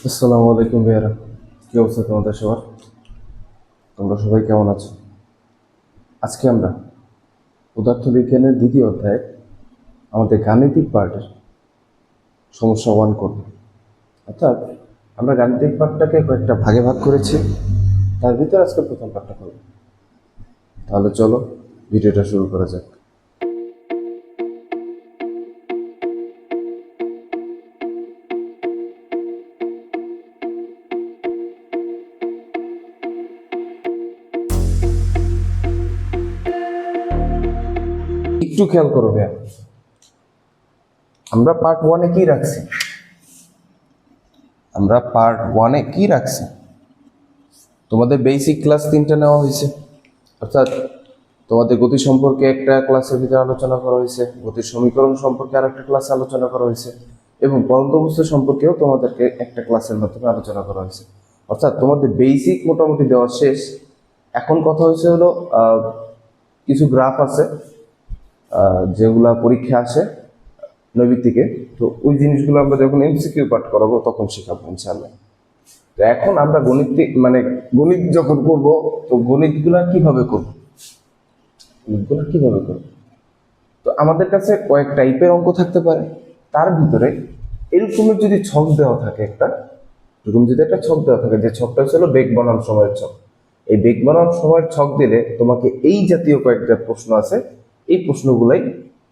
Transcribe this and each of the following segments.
আসসালামু আলাইকুম ভাইয়ারা, কি অবস্থা তোমাদের সবার? তোমরা সবাই কেমন আছো? আজকে আমরা পদার্থবিজ্ঞানের দ্বিতীয় অধ্যায়ে আমাদের গাণিতিক পার্টের সমস্যা ওয়ান করব। অর্থাৎ আমরা গাণিতিক পার্টটাকে কয়েকটা ভাগে ভাগ করেছি, তার ভিতরে আজকে প্রথম পার্টটা করব। তাহলে চলো ভিডিওটা শুরু করা যাক। একটু খেয়াল করো ভাইয়া, আমরা পার্ট ওয়ানে কি রাখছি? তোমাদের বেসিক ক্লাস 3টা নেওয়া হয়েছে, অর্থাৎ তোমাদের গতি সম্পর্কে একটা ক্লাসের ভিতরে আলোচনা করা হয়েছে, গতির সমীকরণ সম্পর্কে আরেকটা ক্লাসে আলোচনা করা হয়েছে, এবং পরন্ত বস্তু সম্পর্কেও তোমাদেরকে একটা ক্লাসের মাধ্যমে আলোচনা করা হয়েছে। অর্থাৎ তোমাদের বেসিক মোটামুটি দেওয়া শেষ। এখন কথা হয়েছে হলো কিছু গ্রাফ আছে যেগুলা পরীক্ষা আসে নৈবিত্তিকে, তো ওই জিনিসগুলো আমরা যখন এমসিকিউ পাঠ করাবো তখন শেখাবো ইনশাআল্লাহ। তো এখন আমরা গণিত যখন করবো, তো গণিতগুলা কিভাবে করবো? তো আমাদের কাছে কয়েক টাইপের অঙ্ক থাকতে পারে। তার ভিতরে এরকমের যদি ছক দেওয়া থাকে একটা ছক দেওয়া থাকে, যে ছকটা হচ্ছে বেগ বনাম সময়ের ছক। এই বেগ বনাম সময়ের ছক দিলে তোমাকে এই জাতীয় কয়েকটা প্রশ্ন আছে, এই প্রশ্নগুলাই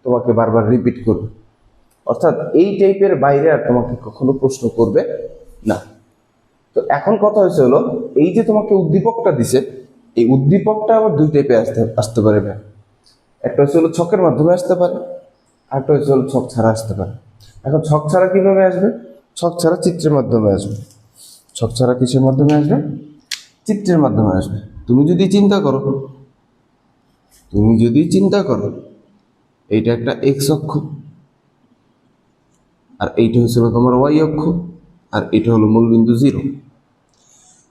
তোমাকে বারবার রিপিট করবে। অর্থাৎ এই টাইপের বাইরে আর তোমাকে কখনো প্রশ্ন করবে না। তো এখন কথা হয়েছে এই যে তোমাকে উদ্দীপকটা দিছে, এই উদ্দীপকটা আবার দুই টাইপে আসতে পারে ভাই। একটা হচ্ছে ছকের মাধ্যমে আসতে পারে, আর একটা হচ্ছে ছক ছাড়া আসতে পারে। এখন ছক ছাড়া কিভাবে আসবে? ছক ছাড়া চিত্রের মাধ্যমে আসবে। ছক ছাড়া কিসের মাধ্যমে আসবে? চিত্রের মাধ্যমে আসবে। তুমি যদি চিন্তা করো এইটা একটা এক্স অক্ষ, আর এইটা হচ্ছে তোমার ওয়াই অক্ষ, আর এটা হলো মূলবিন্দু 0।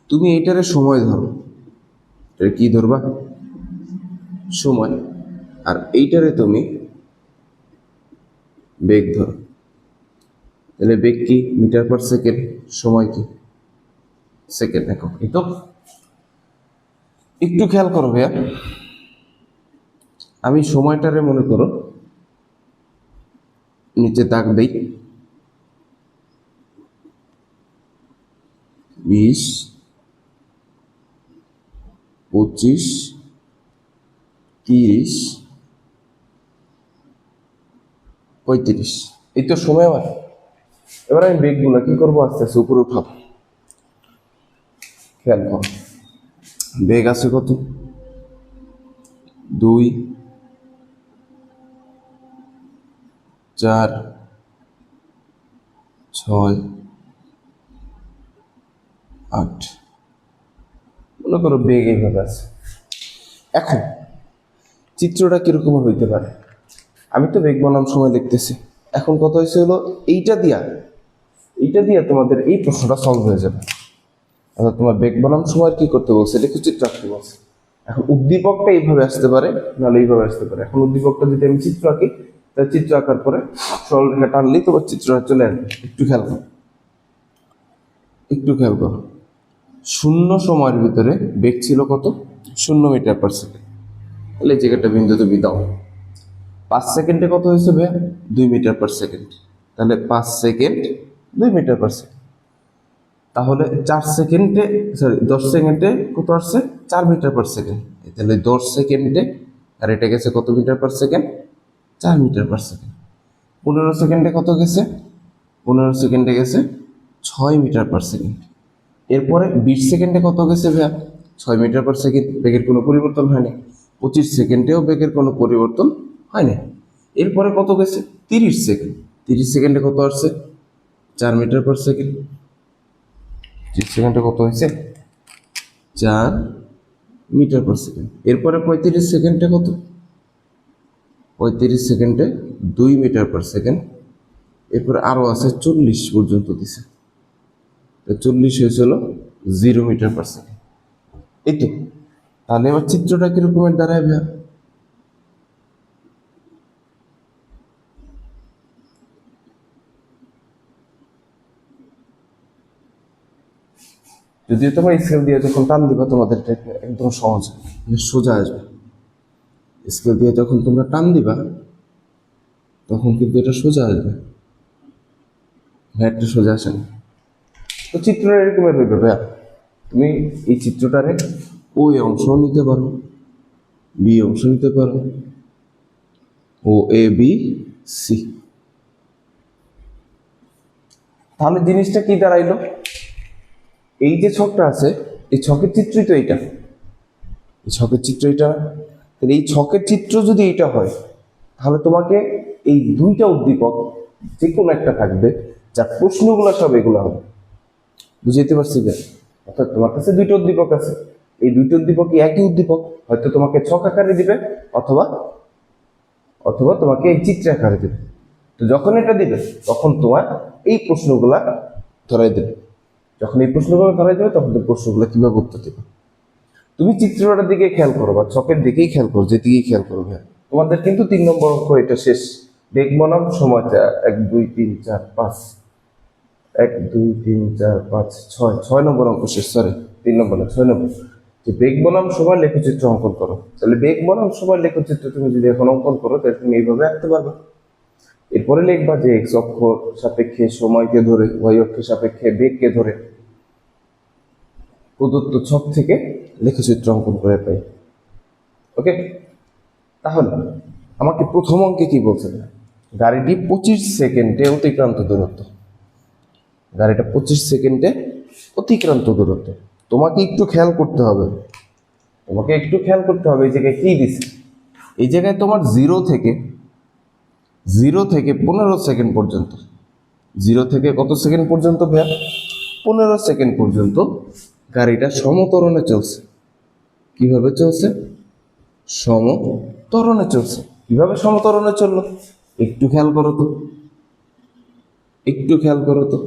তুমি এইটারে সময় ধরো, এটা কি ধরবা? সময়। আর এইটারে তুমি বেগ ধরো, তাহলে বেগ কি? Metre per second. সময় কি? সেকেন্ড একক। এই তো একটু খেয়াল করো ভাইয়া, আমি সময়টারে মনে করো নিচে দাগ দেই 20, 25, 30, 35। এই তো সময় আমার। এবার আমি বেগগুলো কি করবো? আস্তে আস্তে উপরে উঠাবো। খেয়াল করো, বেগ আছে কত? 2, 4, 6, 8। মনে করো বেগ এইভাবে আছে। এখন চিত্রটা কিরকম হইতে পারে? আমি তো বেগ বনাম সময় লিখতেছি। এখন কথা হয়েছে এইটা দিয়া তোমাদের এই প্রশ্নটা সলভ হয়ে যাবে। অর্থাৎ তোমার বেগ বনাম সময় কি করতে বলছে? এটা চিত্র আঁকতে বলছে। এখন উদ্দীপকটা এইভাবে আসতে পারে, নাহলে এইভাবে আসতে পারে। এখন উদ্দীপকটা যদি আমি চিত্র আঁকি, তাহলে চিত্র আঁকার পরে সরলরেখা টানলেই তোমার চিত্রটা চলে আসবে। একটু খেয়াল করো, শূন্য সময়ের ভিতরে বেগ ছিল কত? 0 মিটার পার সেকেন্ড। তাহলে এই জায়গাটা বিন্দু তুমি দাও। 5 সেকেন্ডে কত হয়েছে ভাইয়া? 2 মিটার পার সেকেন্ড। তাহলে 5 সেকেন্ড 2 মিটার পার সেকেন্ড। তাহলে 4 সেকেন্ডে, 10 সেকেন্ডে কত আসছে? 4 মিটার পার সেকেন্ড। তাহলে 10 সেকেন্ডে, আর এটা গেছে কত metre per second? 4 metre per second. 15 সেকেন্ডে কত গেছে? 15 সেকেন্ডে গেছে 6 মিটার পার সেকেন্ড। এরপরে 20 সেকেন্ডে কত গেছে ভাইয়া? 6 মিটার পার সেকেন্ড। বেগের কোনো পরিবর্তন হয়নি। 25 সেকেন্ডেও বেগের কোনো পরিবর্তন হয়নি। এরপরে কত গেছে? 30 সেকেন্ড। 30 সেকেন্ডে কত আসছে? 4 মিটার পার সেকেন্ড। 30 সেকেন্ডে কত হয়েছে? 4 মিটার পার সেকেন্ড। এরপরে 35 সেকেন্ডে কত? 35 সেকেন্ডে 2 মিটার পার সেকেন্ড। এরপরে আরো আছে 40 পর্যন্ত দিছে। 40 হয়েছিল 0 মিটার পার সেকেন্ড। এই তো। তাহলে এবার চিত্রটা কিরকমের দাঁড়ায় ভাইয়া? যদিও তোমার স্কেল দিয়ে যখন টান দিবা তোমাদের এটা একদম সহজ, সোজা আসবে। স্কেল দিয়ে যখন তোমরা টান দিবা তখন কিন্তু এটা সোজা আসবে, একটা সোজা আসে না। তো চিত্রটা এরকমের হইবে ভাইয়া, তুমি এই চিত্রটারে ওই অংশ নিতে পারো, বি অংশ নিতে পারো, ও এ বি সি। তাহলে জিনিসটা কি দাঁড়াইলো, এই যে ছকটা আছে এই ছকের চিত্রই তো এইটা, এই ছকের চিত্র এটা। তাহলে এই ছকের চিত্র যদি এইটা হয় তাহলে তোমাকে এই দুইটা উদ্দীপক যে কোনো একটা থাকবে, যার প্রশ্নগুলো সব এগুলো হবে। বুঝতে পারছি যে অর্থাৎ তোমার কাছে দুইটা উদ্দীপক আছে, এই দুইটা উদ্দীপক একই উদ্দীপক, হয়তো তোমাকে ছক আকারে দিবে অথবা অথবা তোমাকে এই চিত্র আকারে দিবে। তো যখন এটা দিবে তখন তোমার এই প্রশ্নগুলা ধরাই দেবে, যখন এই প্রশ্নগুলো ধরাই দেবে তখন তুমি প্রশ্নগুলো কিভাবে উত্তর দেবে। তুমি চিত্রটার দিকে খেয়াল করো বা ছকের দিকেই খেয়াল করো, যেদিকেই খেয়াল করবে। তোমাদের কিন্তু 3 নম্বর অঙ্ক এটা শেষ। বেগ বনাম সময়টা 1 2 3 4 5, 1 2 3 4 5 6 নম্বর অঙ্ক শেষ। সরি 3 নম্বর না, 6 নম্বর। যে বেগ বনাম সময় লেখচিত্র অঙ্কন করো। তাহলে বেগ বনাম সময় লেখচিত্র তুমি যদি এখন অঙ্কন করো তাহলে তুমি এইভাবে আঁকতে পারবে। এরপরে লিখবা যে এক্স অক্ষ সাপেক্ষে সময়কে ধরে, ওয়াই অক্ষের সাপেক্ষে বেগকে ধরে প্রদত্ত ছক থেকে লেখচিত্র অঙ্কন করে পাই। ওকে, তাহলে আমাকে প্রথম অঙ্কে কি বলছে, গাড়িটি 25 সেকেন্ডে অতিক্রান্ত দূরত্ব, গাড়িটা 25 সেকেন্ডে অতিক্রান্ত দূরত্ব। তোমাকে একটু খেয়াল করতে হবে, তোমাকে একটু খেয়াল করতে হবে এই জায়গায় কি দিছে। এই জায়গায় তোমার 0 থেকে 15 সেকেন্ড পর্যন্ত, 0 থেকে কত সেকেন্ড পর্যন্ত ভাইয়া, 15 সেকেন্ড পর্যন্ত গাড়িটা সমত্বরণে চলছে। কিভাবে চলছে, সমত্বরণে চলছে। কিভাবে সমত্বরণে চললো একটু খেয়াল করো তো, একটু খেয়াল করো তো।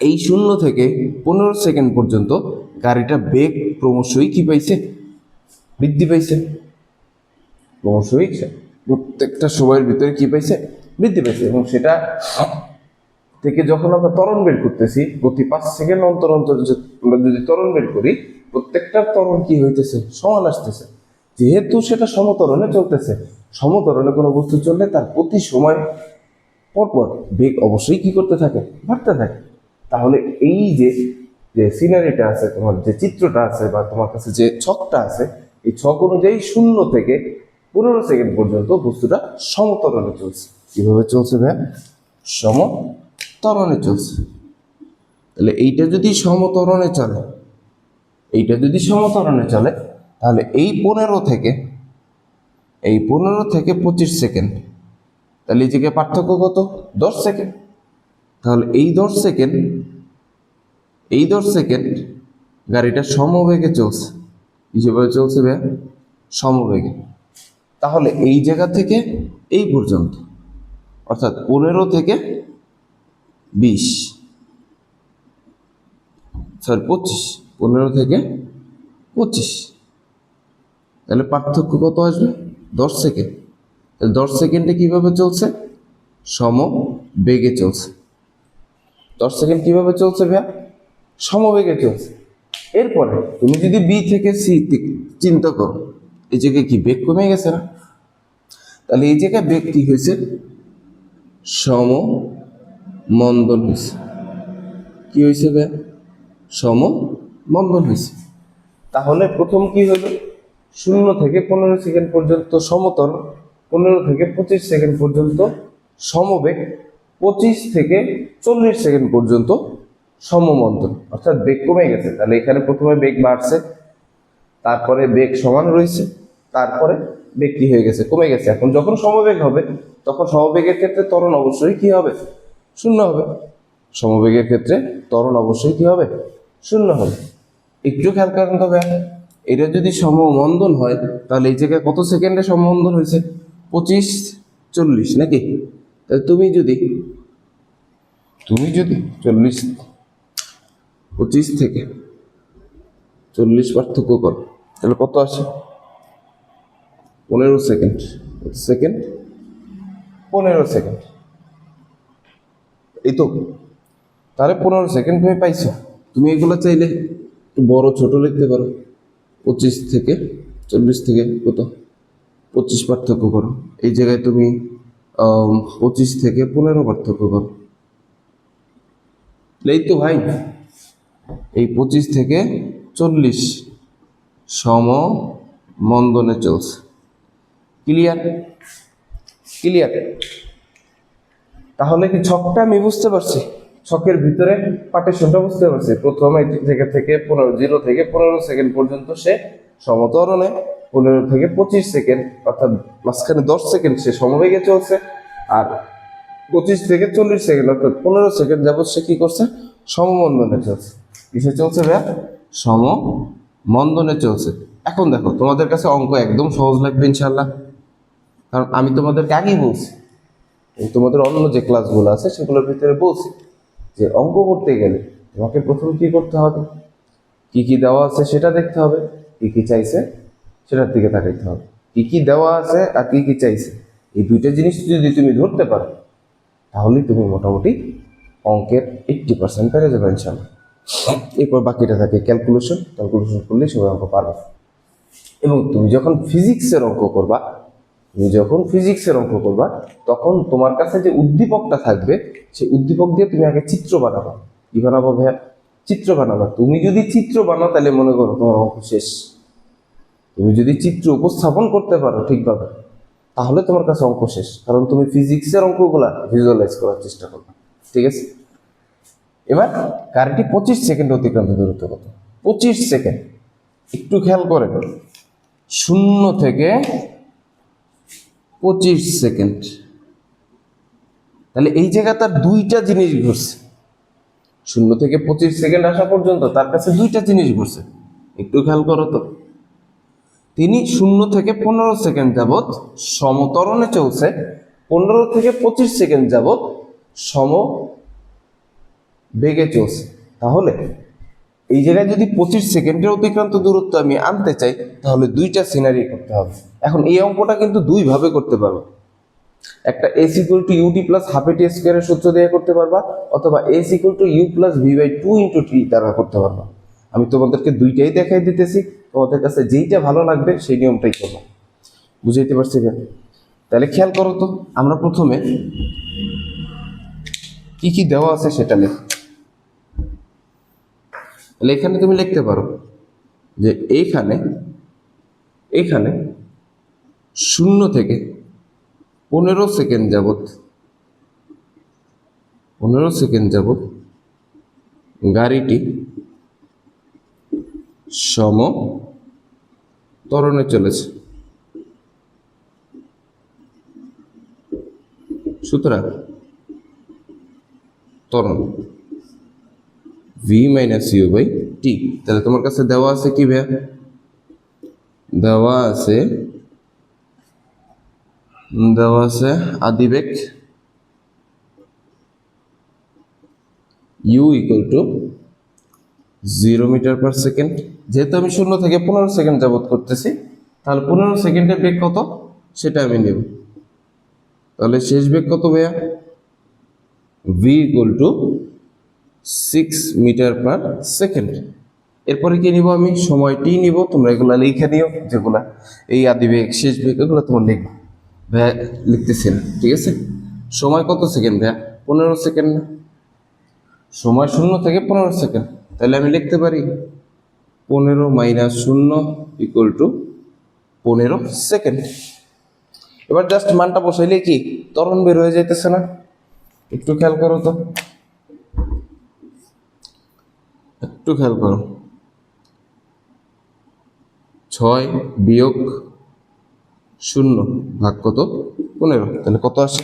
এই 0 থেকে 15 সেকেন্ড পর্যন্ত গাড়িটা বেগ ক্রমশই কি পাইছে, বৃদ্ধি পাইছে। ক্রমশই প্রত্যেকটা সময়ের ভিতরে কি পাইছে, বৃদ্ধি পাইছে। এবং সেটা থেকে যখন আমরা ত্বরণ বের করতেছি প্রতি 5 সেকেন্ড অন্তর অন্তর আমরা যদি ত্বরণ বের করি, প্রত্যেকটা ত্বরণ কি হইতেছে, সমান আসতেছে। যেহেতু সেটা সমত্বরণে চলতেছে, সমত্বরণে কোনো বস্তু চললে তার প্রতি সময় পরপর বেগ অবশ্যই কি করতে থাকে, বাড়তে থাকে। তাহলে এই যে যে সিনারিটা আছে, তোমার যে চিত্রটা আছে বা তোমার কাছে যে ছকটা আছে, এই ছক অনুযায়ী 0 থেকে 15 সেকেন্ড পর্যন্ত বস্তুটা সমত্বরণে চলছে। কিভাবে চলছে ভাই, সমত্বরণে চলছে। তাহলে এইটা যদি সমত্বরণে চলে, এইটা যদি সমত্বরণে চলে তাহলে এই 15 থেকে 25 সেকেন্ড, তাহলে এই জায়গায় পার্থক্য কত, 10 সেকেন্ড। তাহলে এই 10 সেকেন্ড গাড়িটা সমবেগে চলছে। হিসেবে চলছে ভাই, সমবেগে। তাহলে এই জায়গা থেকে এই পর্যন্ত, অর্থাৎ 15 থেকে 20, সরি 25, 15 থেকে 25, তাহলে পার্থক্য কত আসবে, 10 সেকেন্ড। তাহলে 10 সেকেন্ডে কিভাবে চলছে, সমবেগে চলছে। 10 সেকেন্ড কিভাবে চলছে ভাইয়া, সমবেগে চলছে। এরপরে তুমি যদি বি থেকে সি চিন্তা করো, এই জায়গায় কি বেগ কমে গেছে না, তাহলে এই জায়গায় বেগ কি হয়েছে, সমমন্দন হয়েছে। কি হয়েছে ভাইয়া, সমমন্দন হয়েছে। তাহলে প্রথম কি হলো, 0 থেকে 15 সেকেন্ড পর্যন্ত সমতল, 15 থেকে 25 সেকেন্ড পর্যন্ত সমবেগ, 25 থেকে 40 সেকেন্ড পর্যন্ত সমমন্দন, অর্থাৎ বেগ কমে গেছে। তাহলে এখানে প্রথমে বেগ বাড়ছে, তারপরে বেগ সমান রয়েছে, তারপরে বেগ কি হয়ে গেছে, কমে গেছে। এখন যখন সমবেগ হবে তখন সমবেগের ক্ষেত্রে ত্বরণ অবশ্যই কি হবে, 0 হবে। সমবেগের ক্ষেত্রে ত্বরণ অবশ্যই কি হবে, 0 হবে। একটু খেয়াল করেন তবে, এটা যদি সমমন্দন হয় তাহলে এই জায়গায় কত সেকেন্ডে সমমন্দন হয়েছে, 25 40 নাকি। তাহলে তুমি যদি 40 25 থেকে 40 পার্থক্য করো তাহলে কত আসে, 15 সেকেন্ড, 15 সেকেন্ড, এই তো। তাহলে 15 সেকেন্ড তুমি পাইছো। তুমি এগুলো চাইলে একটু বড় ছোট লিখতে পারো। 25 থেকে 40 থেকে কত 25 পার্থক্য করো। এই জায়গায় তুমি 25 থেকে 15 পার্থক্য করো। এই তো ভাই, এই 25 থেকে 40 সম মন্দনে চলছে। ক্লিয়ার? ক্লিয়ার? তাহলে কি ছকটা আমি বুঝতে পারছি, ছকের ভিতরে পার্টিশনটা বুঝতে পারছি। প্রথমে থেকে 0 থেকে 15 সেকেন্ড পর্যন্ত সে সমত্বরণে, 15 থেকে 25 সেকেন্ড অর্থাৎ মাঝখানে 10 সেকেন্ড সে সমবেগে চলছে, আর 25 থেকে 40 সেকেন্ড অর্থাৎ 15 সেকেন্ড যাবত সে কি করছে, সমমন্দনে চলছে। কিসে চলছে ভাইয়া? সমমন্দনে চলছে। এখন দেখো, তোমাদের কাছে অঙ্ক একদম সহজ লাগবে ইনশাল্লাহ, কারণ আমি তোমাদেরকে আগেই বলছি, তোমাদের অন্য যে ক্লাসগুলো আছে সেগুলোর ভিতরে বলছি যে অঙ্ক করতে গেলে তোমাকে প্রথম কি করতে হবে, কি কি দেওয়া আছে সেটা দেখতে হবে, কি কি চাইছে সেটার দিকে তাকাইতে হবে। কি কি দেওয়া আছে আর কি কি চাইছে, এই দুইটা জিনিস যদি তুমি ধরতে পারো তাহলে তুমি মোটামুটি অঙ্কের 80% পেরে যাবে ইনশাল্লাহ। এরপর বাকিটা থাকে ক্যালকুলেশন করলে সবাই অঙ্ক পারবে। এবং তুমি যখন ফিজিক্সের অঙ্ক করবা তখন তোমার কাছে যে উদ্দীপকটা থাকবে সেই উদ্দীপক দিয়ে তুমি আগে চিত্র বানাবা। কি বানাবো ভাইয়া? চিত্র বানাবা। তুমি যদি চিত্র বানাও তাহলে মনে করো তোমার অঙ্ক শেষ। তুমি যদি চিত্র উপস্থাপন করতে পারো ঠিকভাবে তাহলে তোমার কাছে অঙ্ক শেষ, কারণ তুমি ফিজিক্সের অঙ্কগুলা ভিজুয়ালাইজ করার চেষ্টা করবে। ঠিক আছে? এবার গাড়িটি 25 সেকেন্ড অতিক্রান্ত দূরত্ব কত? 25 সেকেন্ড। একটু খেয়াল করেন, 0 থেকে 25 সেকেন্ড, তাহলে এই জায়গায় তার দুইটা জিনিস ঘটছে। 0 থেকে 25 সেকেন্ড আসা পর্যন্ত তার কাছে দুইটা জিনিস ঘটছে। একটু খেয়াল করো তো, তিনি 0 থেকে 15 সেকেন্ড যাবৎ সমত্বরণে চলছে, 15 থেকে 25 সেকেন্ড যাবৎ সম বেগে চলছে। তাহলে এই জায়গায় যদি 25 সেকেন্ডের অতিক্রান্ত দূরত্ব আমি আনতে চাই তাহলে দুইটা সিনারি করতে হবে। এখন এই অঙ্কটা কিন্তু দুই ভাবে করতে পারবো। একটা s = ut + ½ at² এর সূত্র দিয়ে করতে পারবা, অথবা s = u + v/2 × t দ্বারা করতে পারবা। আমি তোমাদেরকে দুইটাই দেখাই দিতেছি, তোমাদের কাছে যেইটা ভালো লাগবে সেই নিয়মটাই করবো। বুঝাইতে পারছি কেন? তাহলে খেয়াল করো তো, আমরা প্রথমে কি কি দেওয়া আছে সেটা লিখ। তাহলে এখানে তুমি লিখতে পারো যে এইখানে 0 থেকে 15 সেকেন্ড যাবত গাড়িটি সমত্বরণে চলেছে। সুতরাং ত্বরণ v - u/t। তাহলে তোমার কাছে দেওয়া আছে কি ভাইয়া? দেওয়া আছে আদিবেগ u = 0 মিটার পার সেকেন্ড। যেহেতু আমি 0 থেকে 15 সেকেন্ড যাবত করতেছি, তাহলে 15 সেকেন্ডের বেগ কত সেটা আমি নেব। তাহলে শেষ বেগ কত ভাইয়া? v = 6 metre per second. এরপরে কি নিব? আমি সময়টি নিব। তোমরা এগুলা লিখে নিও, যেগুলা এই আদিবেগ শেষ বেগ এগুলো তোমার লিখবে। ভাইয়া লিখতেছি না, ঠিক আছে? সময় কত সেকেন্ড ভাইয়া? 15 সেকেন্ড না? সময় 0 থেকে 15 সেকেন্ড। তাহলে আমি লিখতে পারি 15 - 0 = 15 সেকেন্ড। এবার জাস্ট মানটা বসাইলে কি ত্বরণ বের হয়ে যাইতেছে না? একটু খেয়াল করো তো, একটু খেয়াল করো। 6 - 0 ভাগ কত? 15। তাহলে কত আসে?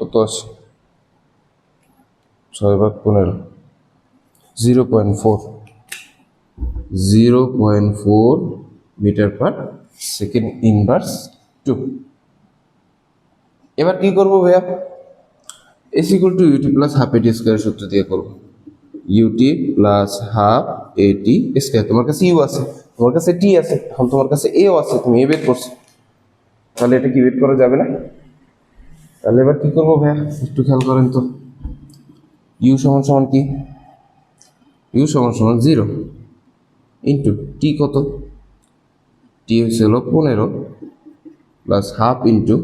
কত আসে? 6 ভাগ 15, 0.4 মিটার পার সেকেন্ড ইনভার্স 2। এবার কি করবো ভাইয়া? s = ut + ½ at² সূত্র দিয়ে করবো। ut + ½ at²। তোমার কাছে u আছে, তোমার কাছে t আছে, এখন তোমার কাছে a ও আছে, তুমি a বের করছো, তাহলে এটা কি বের করা যাবে না? তাহলে এবার কি করবো ভাইয়া, একটু খেয়াল করেন তো। ইউ সমান সমান কি, ইউ সমান সমান 0 ইন্টু টি কত, টি হচ্ছে হলো 15 প্লাস হাফ ইন্টু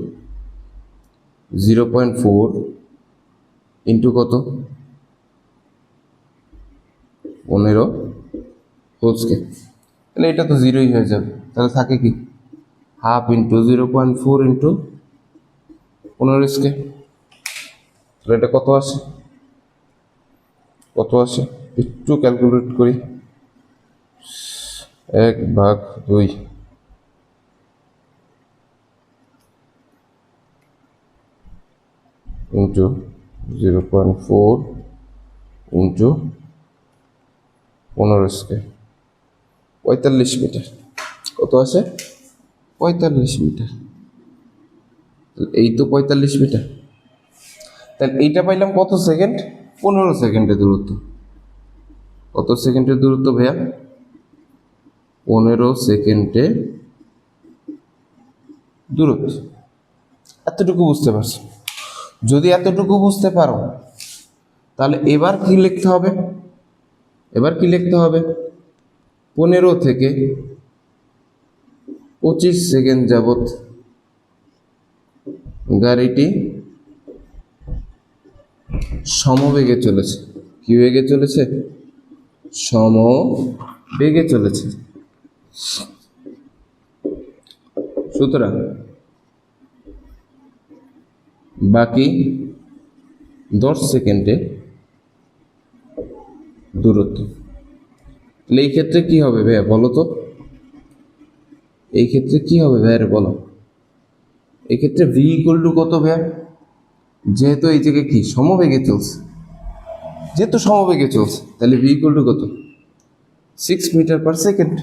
0.4 ইন্টু কত 15 হোল স্কয়ার। তাহলে এটা তো 0ই হয়ে যাবে। তাহলে থাকে কি হাফ ইন্টু 0.4 ইন্টু 15 স্কয়ার। তাহলে এটা কত আসে, কত আসে একটু ক্যালকুলেট করি। 1/2 ইন্টু 0.4 ইন্টু 15 স্কয়ার, 45 মিটার। কত আসে 45 মিটার। এই তো 45 মিটার। তাহলে এইটা পাইলাম কত সেকেন্ড, 15 সেকেন্ডের দূরত্ব। কত সেকেন্ডের দূরত্ব ভাইয়া, 15 সেকেন্ডে দূরত্ব। এতটুকু বুঝতে পারছো? যদি এতটুকু বুঝতে পারো তাহলে এবার কি লিখতে হবে, এবার কি লিখতে হবে, 15 থেকে 25 সেকেন্ড যাবত গাড়িটি সমবেগে চলেছে। কি বেগে চলেছে, সমবেগে চলেছে। সুতরাং বাকি 10 সেকেন্ডে দূরত্ব। তাহলে এই ক্ষেত্রে কি হবে ভাইয়া বলো তো, এই ক্ষেত্রে কি হবে ভাইয়া বলো। এই ক্ষেত্রে ভি ইকুয়াল টু কত ভাইয়া, যেহেতু এই জায়গায় কি সমবেগে চলছে, যেহেতু সমবেগে চলছে তাহলে ভি ইকুয়াল টু কত 6 মিটার পার সেকেন্ড।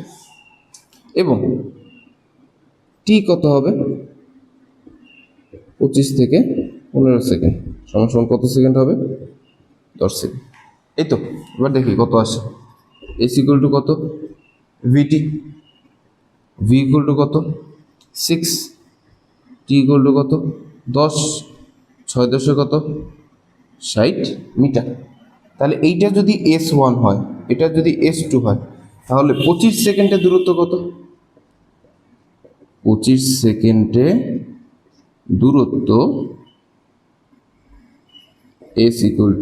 এবং টি কত হবে 25 থেকে 15 সেকেন্ড, সমান সমান কত সেকেন্ড হবে 10 সেকেন্ড। এই তো এবার দেখি কত আসে। এস ইকুয়াল টু কত ভিটি, ভি ইকুয়াল টু কত 6, টি ইকুয়াল টু কত 10, 6 10 কত 60 মিটার। তাহলে এইটা যদি S1 হয়, এটা যদি S2 হয়, তাহলে 25 সেকেন্ডে দূরত্ব কত, 25 সেকেন্ডে দূরত্ব S equal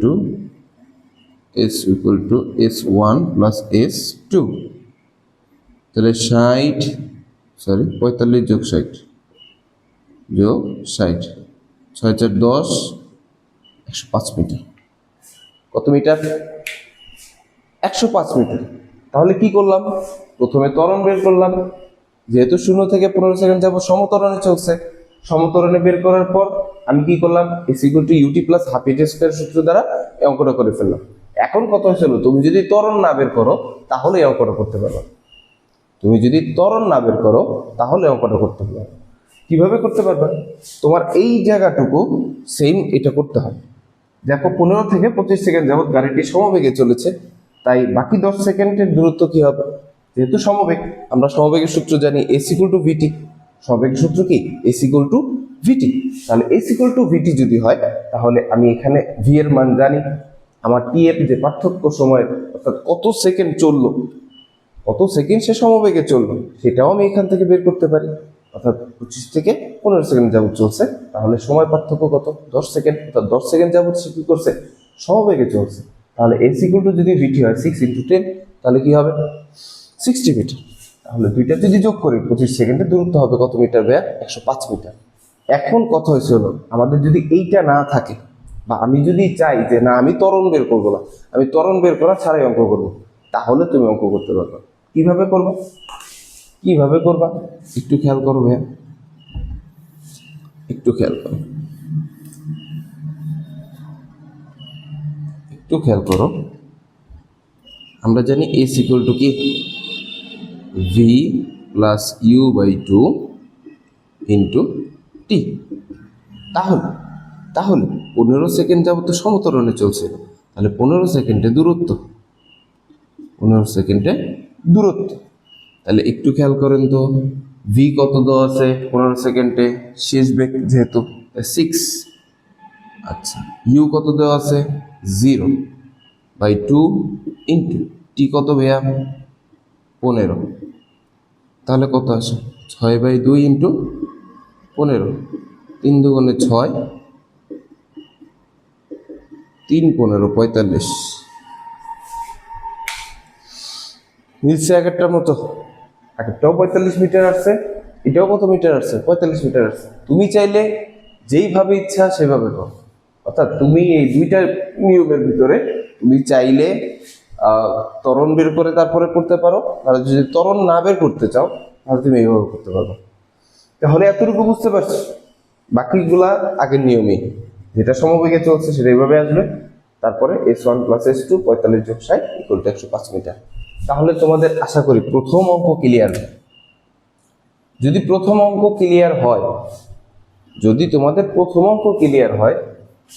two S1 plus S2। তাহলে 45 যোগ 60 যোগ 60, 6 4 10, 105 মিটার। কত মিটার, 105 মিটার। তাহলে কি করলাম, প্রথমে ত্বরণ বের করলাম। যেহেতু 0 থেকে 15 সেকেন্ড যাব সমত্বরণে চলছে, সমত্বরণে বের করার পর আমি কি করলাম, S equal to UT plus half AT square সূত্র দ্বারা এই অঙ্কটা করে ফেললাম। এখন কত হয়েছিল, তুমি যদি ত্বরণ না বের করো তাহলে এই অঙ্কটা করতে পারবে, তুমি যদি ত্বরণ না বের করো তাহলে অঙ্কটা করতে পারবে। কিভাবে করতে পারবে, তোমার এই জায়গাটুকু সেম এটা করতে হবে। দেখো 15 থেকে 25 সেকেন্ড যাবত গাড়িটি সমবেগে চলেছে, তাই বাকি 10 সেকেন্ডের দূরত্ব কি হবে, যেহেতু সমবেগ, আমরা সমবেগের সূত্র জানি এস ইকুয়াল টু ভিটি। সমবেগের সূত্র কি এস ইকুয়াল টু ভিটি। তাহলে এস ইকুয়াল টু ভিটি যদি হয় তাহলে আমি এখানে ভি এর মান জানি, আমার টি এর যে পার্থক্য সময়ের, অর্থাৎ কত সেকেন্ড চললো, কত সেকেন্ড সে সমবেগে চললো, সেটাও আমি এখান থেকে বের করতে পারি। অর্থাৎ 25 থেকে 15 সেকেন্ড যাবত চলছে, তাহলে সময় পার্থক্য কত 10 সেকেন্ড। অর্থাৎ 10 সেকেন্ড যাবত সে কি করছে, সমবেগে চলছে। তাহলে এস ইকুয়াল টু যদি ভিটি হয় 6 ইন্টু 10, তাহলে কি হবে 60 মিটার। তাহলে দুইটা যদি যোগ করি 25 সেকেন্ডের দূরত্ব হবে কত মিটার ভাইয়া, 105 মিটার। এখন কথা হয়েছে হলো, আমাদের যদি এইটা না থাকে, বা আমি যদি চাই যে না আমি ত্বরণ বের করবো না, আমি ত্বরণ বের করা ছাড়াই অঙ্ক করবো, তাহলে তুমি অঙ্ক করতে পারবে। কিভাবে করবো, কিভাবে করবা একটু খেয়াল করো ভাইয়া, একটু খেয়াল করো, একটু খেয়াল করো। আমরা জানি এস ইকুয়াল টু কি v plus u by 2 into t. তাহলে তাহলে 15 সেকেন্ড যাবত তো সমত্বরণে চলছে, তাহলে 15 সেকেন্ডে দূরত্ব, 15 সেকেন্ডে দূরত্ব। তাহলে একটু খেয়াল করেন তো, ভি কত দেওয়া আছে 15 সেকেন্ডে, শেষ বেগ যেহেতু 6, আচ্ছা, ইউ কত দেওয়া আছে 0/2 ইন্টু টি কত ভাইয়া 15, তাহলে কত আসে 6/2 ইন্টু 15, 3 দুগুণে 6, 3 15 45। মিলছে এক একটার মতো, এক একটাও 45 মিটার আসছে, এটাও কত মিটার আসছে 45 মিটার আসছে। তুমি চাইলে যেইভাবে ইচ্ছা সেভাবে করো, অর্থাৎ তুমি এই দুইটা নিয়মের ভিতরে তুমি চাইলে ত্বরণ বের করে তারপরে করতে পারো, আর যদি ত্বরণ না বের করতে চাও তাহলে তুমি এইভাবে করতে পারো। তাহলে এতটুকু বুঝতে পারছো, বাকিগুলা আগের নিয়মেই, যেটা সমবেগে চলছে সেটা এইভাবে আসবে, তারপরে S1 + S2 45 + 60 = 105 মিটার। তাহলে তোমাদের আশা করি প্রথম অঙ্ক ক্লিয়ার। যদি প্রথম অঙ্ক ক্লিয়ার হয়, যদি তোমাদের প্রথম অঙ্ক ক্লিয়ার হয়,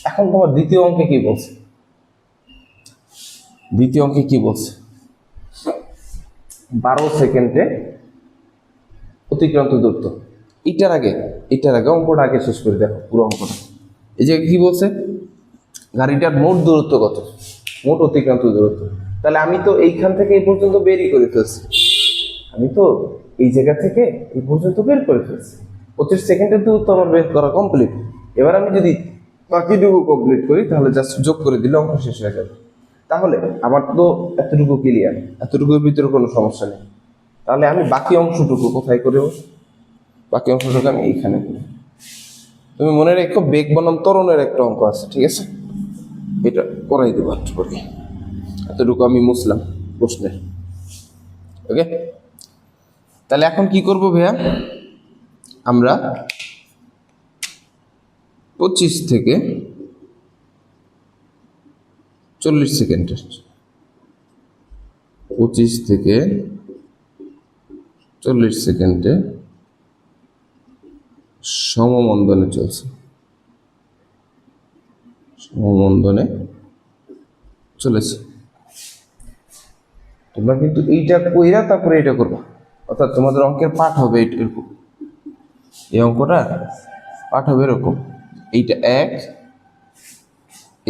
এখন তোমার দ্বিতীয় অঙ্কে কি বলছে? দ্বিতীয় অঙ্কে কি বলছে? 12 সেকেন্ডে অতিক্রান্ত দূরত্ব। এটার আগে অঙ্কটা আগে শেষ করে দেখো, পুরো অঙ্কটা। এই যে কি বলছে, গাড়িটার মোট দূরত্ব কত, মোট অতিক্রান্ত দূরত্ব। তাহলে আমি তো এইখান থেকে এই পর্যন্ত বেরই করে ফেলছি, আমি তো এই জায়গা থেকে এই পর্যন্ত বের করে ফেলছি, 25 সেকেন্ডের দূরত্ব আমার বের করা কমপ্লিট। এবার আমি যদি বাকিটুকু কমপ্লিট করি তাহলে জাস্ট যোগ করে দিলে অঙ্ক শেষ হয়ে যাবে। তাহলে আমার তো এতটুকু ক্লিয়ার, এতটুকুর ভিতরে কোনো সমস্যা নেই। তাহলে আমি বাকি অংশটুকু কোথায় করব? বাকি অংশটুকু আমি এইখানে করি। তুমি মনে রেখো বেগ বনাম ত্বরণের একটা অঙ্ক আছে, ঠিক আছে? এটা করাই দেবো একটু পরে। এতটুকু আমি মুছলাম প্রশ্নে, ওকে? তাহলে এখন কি করব ভাইয়া, আমরা 25 থেকে 40 সেকেন্ডের, 25 থেকে 40 সেকেন্ডে সমমন্দনে চলছে, সমমন্দনে চলেছে। তোমরা কিন্তু এইটা কইরা তারপরে এটা করবা, অর্থাৎ তোমাদের অঙ্কের পাঠ হবে এরকম, এই অঙ্কটা পাঠ হবে এরকম, এইটা 1,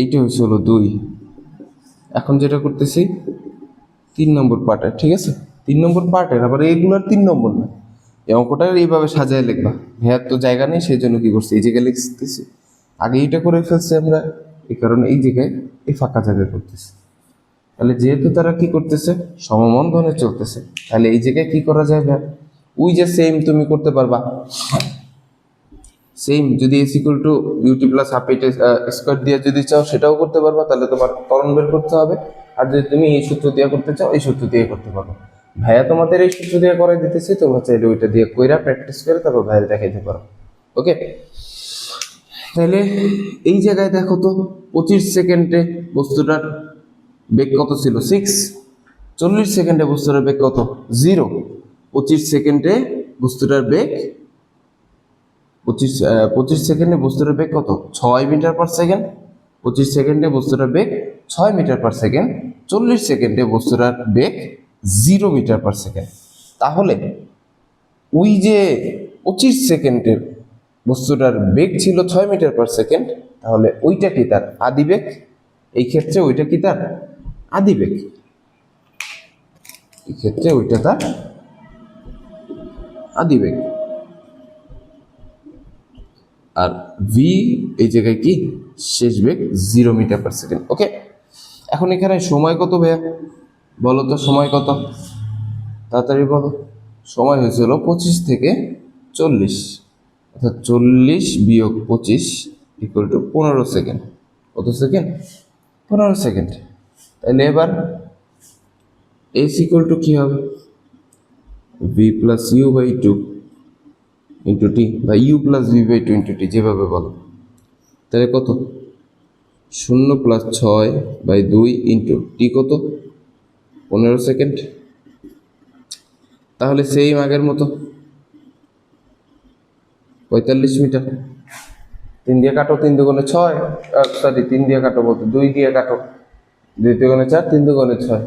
এইটা হচ্ছে হলো 2। এখন যেটা করতেছি 3 নম্বর পার্টের, ঠিক আছে? 3 নম্বর পার্টের, আবার এইগুলোর 3 নম্বর না। এই অঙ্কটা এইভাবে সাজায় লিখবা। ভাইয়ার তো জায়গা নেই, সেই জন্য কি করছি এই জায়গায় লিখতেছি, আগে এইটা করে ফেলছি আমরা, এই কারণে এই জায়গায় এই ফাঁকা জায়গায় করতেছি। তাহলে যেহেতু তারা কি করতেছে, সমমন্দনে চলতেছে, তাহলে এই জায়গায় কি করা যায় ভাই? ওই যে সেম তুমি করতে পারবা, সেম যদি S = UT + ½ দিয়ে যদি চাও সেটাও করতে পারবা, তাহলে তোমার ত্বরণ বের করতে হবে। আর যদি তুমি এই সূত্র দিয়ে করতে চাও এই সূত্র দিয়ে করতে পারো। ভাইয়া তোমাদের এই সূত্র দিয়ে করাই দিতেছি, তোমরা চাইলে ওইটা দিয়ে কইরা প্র্যাকটিস করে তারপর ভাইয়া দেখাইতে পারো, ওকে? তাহলে এই জায়গায় দেখো তো 25 সেকেন্ডে বস্তুটার বেগ কত ছিল 6, 40 সেকেন্ডে বস্তুটার বেগ কত 0, 25 সেকেন্ডে বস্তুটার বেগ 25 সেকেন্ডে বস্তুটার বেগ কত 6 মিটার পার সেকেন্ড, 25 সেকেন্ডে বস্তুটার বেগ 6 মিটার পার সেকেন্ড, 40 সেকেন্ডে বস্তুটার বেগ 0 মিটার পার সেকেন্ড। তাহলে ওই যে 25 সেকেন্ডের বস্তুটার বেগ ছিল 6 মিটার পার সেকেন্ড, তাহলে ওইটা কি তার আদি বেগ? এই ক্ষেত্রে ওইটা কি তার আদি বেগ, এই ক্ষেত্রে ওইটা তার আদি বেগ। আর ভি এই জায়গায় কি শেষ বেগ 0 মিটার পার সেকেন্ড, ওকে? এখন এখানে সময় কত ভাইয়া বলো তো, সময় কত তাড়াতাড়ি বলো। সময় হয়েছিল 25 থেকে 40, অর্থাৎ 40 - 25 = 15 সেকেন্ড। কত সেকেন্ড? 15 সেকেন্ড। তাহলে এবার S = কি হবে? V + U/2 ইন্টু টি, বা U + V/2 ইন্টু টি, যেভাবে বলো। তাহলে কত 0 + 6/2 ইন্টু টি কত 15 সেকেন্ড। তাহলে সেই আগের মতো 45 মিটার। 3 দিয়ে কাটো, 3 দুগুণে 6, সরি 3 দিয়ে কাটো বলতে 2 দিয়ে কাটো, 2 দুগুণে 4, 3 দুগুণে 6